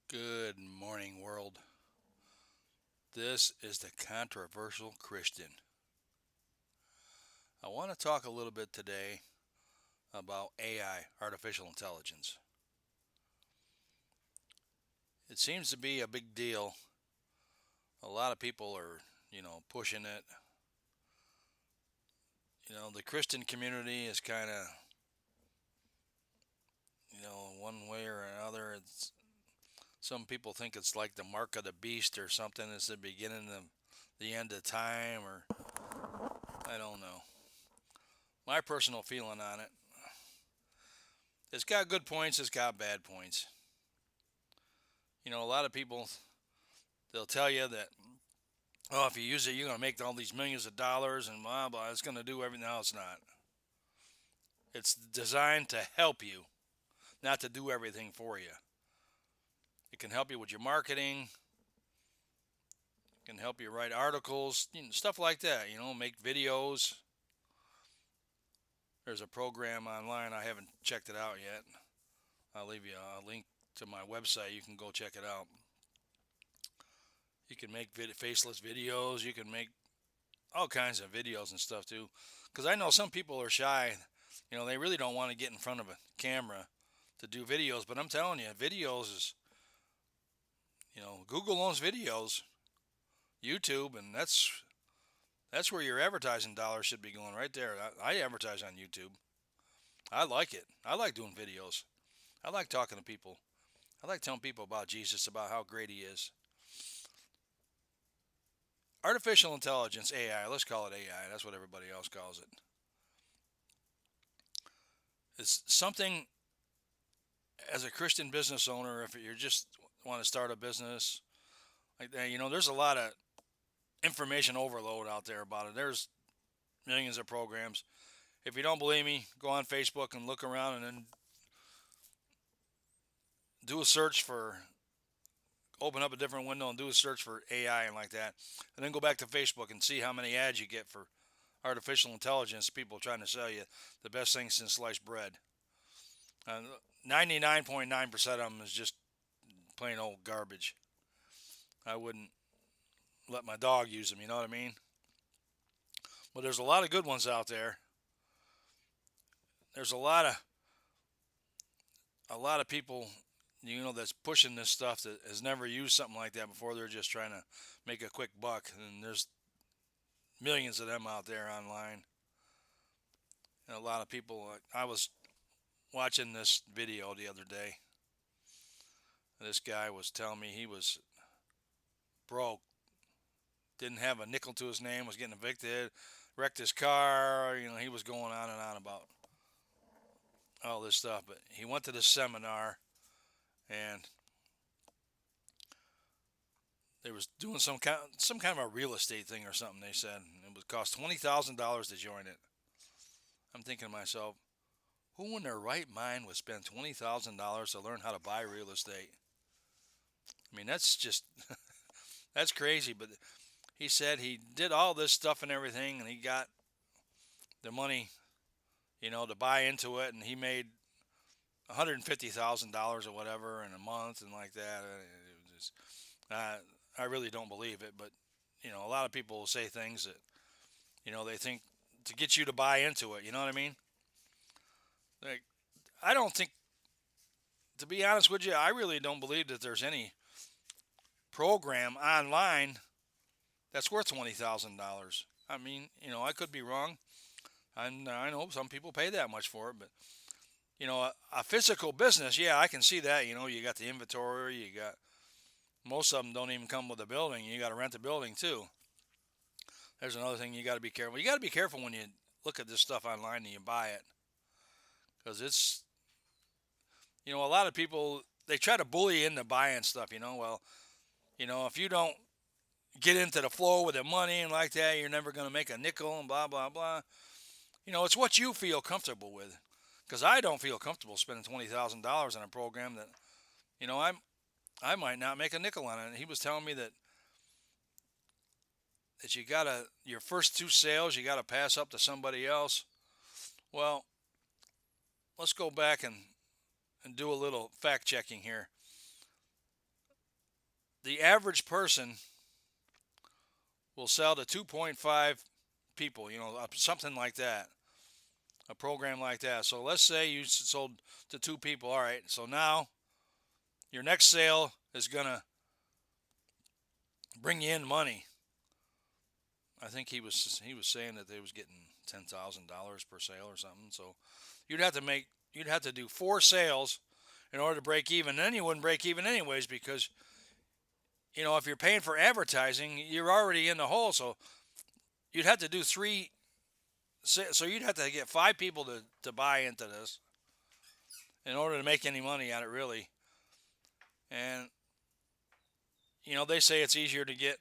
Good morning, world. This is the controversial Christian. I want to talk a little bit today about AI, artificial intelligence. It seems to be a big deal. A lot of people are, pushing it. The Christian community is kind of, one way or another. Some people think it's like the mark of the beast or something. It's the beginning of the end of time, or I don't know. My personal feeling on it, it's got good points, it's got bad points. A lot of people, they'll tell you that, oh, if you use it, you're going to make all these millions of dollars and blah, blah. It's going to do everything. No, it's not. It's designed to help you, not to do everything for you. It can help you with your marketing, it can help you write articles, stuff like that, make videos. There's a program online. I haven't checked it out yet. I'll leave you a link to my website. You can go check it out. You can make faceless videos. You can make all kinds of videos and stuff too. Because I know some people are shy. They really don't want to get in front of a camera to do videos. But I'm telling you, videos is, Google owns videos, YouTube, and that's where your advertising dollars should be going right there. I advertise on YouTube. I like it. I like doing videos. I like talking to people. I like telling people about Jesus, about how great He is. Artificial intelligence, AI, let's call it AI. That's what everybody else calls it. It's something as a Christian business owner, if you just want to start a business like that, there's a lot of information overload out there about it. There's millions of programs. If you don't believe me, go on Facebook and look around and then do a search for, open up a different window and do a search for AI and like that. And then go back to Facebook and see how many ads you get for artificial intelligence, people trying to sell you the best thing since sliced bread. 99.9% of them is just plain old garbage. I wouldn't let my dog use them, you know what I mean? But there's a lot of good ones out there. There's a lot of people, that's pushing this stuff that has never used something like that before. They're just trying to make a quick buck, and there's millions of them out there online. And a lot of people. I was watching this video the other day. This guy was telling me he was broke, didn't have a nickel to his name, was getting evicted, wrecked his car. He was going on and on about all this stuff. But he went to this seminar, and they was doing some kind of a real estate thing or something. They said it would cost $20,000 to join it. I'm thinking to myself, who in their right mind would spend $20,000 to learn how to buy real estate? I mean, that's just that's crazy. But he said he did all this stuff and everything, and he got the money, to buy into it, and he made $150,000 or whatever in a month and like that. It was just, I really don't believe it, but a lot of people will say things that they think to get you to buy into it. You know what I mean? Like, I don't think, to be honest with you, I really don't believe that there's any program online that's worth $20,000. I mean, I could be wrong. I know some people pay that much for it, but a physical business, yeah, I can see that. You got the inventory, you got most of them don't even come with a building. You got to rent a building too. There's another thing you got to be careful. You got to be careful when you look at this stuff online and you buy it, because it's a lot of people, they try to bully you into buying stuff. Well, if you don't get into the flow with the money and like that, you're never going to make a nickel and blah blah blah. It's what you feel comfortable with. Because I don't feel comfortable spending $20,000 on a program that I might not make a nickel on it. And he was telling me that you gotta, your first two sales you gotta pass up to somebody else. Well, let's go back and do a little fact checking here. the average person will sell to 2.5 people, something like that, a program like that. So let's say you sold to 2 people. All right, so now your next sale is going to bring you in money. I think he was saying that they was getting $10,000 per sale or something. So you'd have to do 4 sales in order to break even. Then you wouldn't break even anyways because if you're paying for advertising, you're already in the hole. So you'd have to do 3. So you'd have to get 5 people to buy into this in order to make any money on it, really. And they say it's easier to get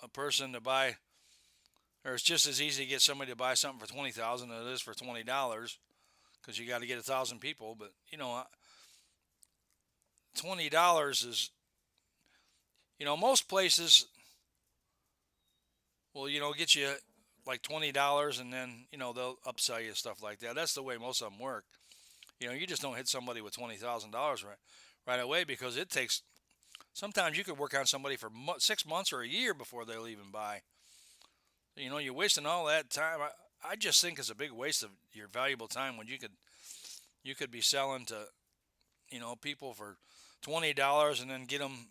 a person to buy, or it's just as easy to get somebody to buy something for 20,000 as it is for $20, because you got to get 1,000 people. But $20 is, most places will get you like $20, and then they'll upsell you stuff like that. That's the way most of them work. You just don't hit somebody with $20,000 right away, because it takes. Sometimes you could work on somebody for 6 months or a year before they'll even buy. You're wasting all that time. I just think it's a big waste of your valuable time when you could be selling to people for $20 and then get them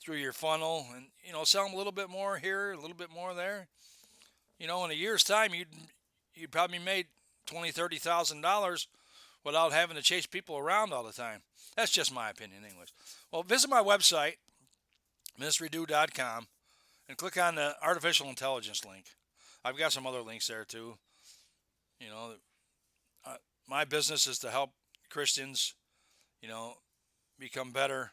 through your funnel, and sell them a little bit more here, a little bit more there. In a year's time you'd probably made $20,000-$30,000 without having to chase people around all the time. That's just my opinion, anyways. Well, visit my website, ministrydo.com, and click on the artificial intelligence link. I've got some other links there too. You know, my business is to help Christians, become better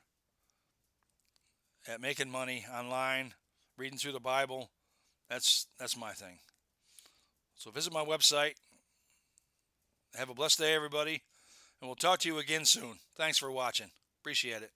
at making money online, reading through the Bible. That's my thing. So visit my website. Have a blessed day, everybody, and we'll talk to you again soon. Thanks for watching. Appreciate it.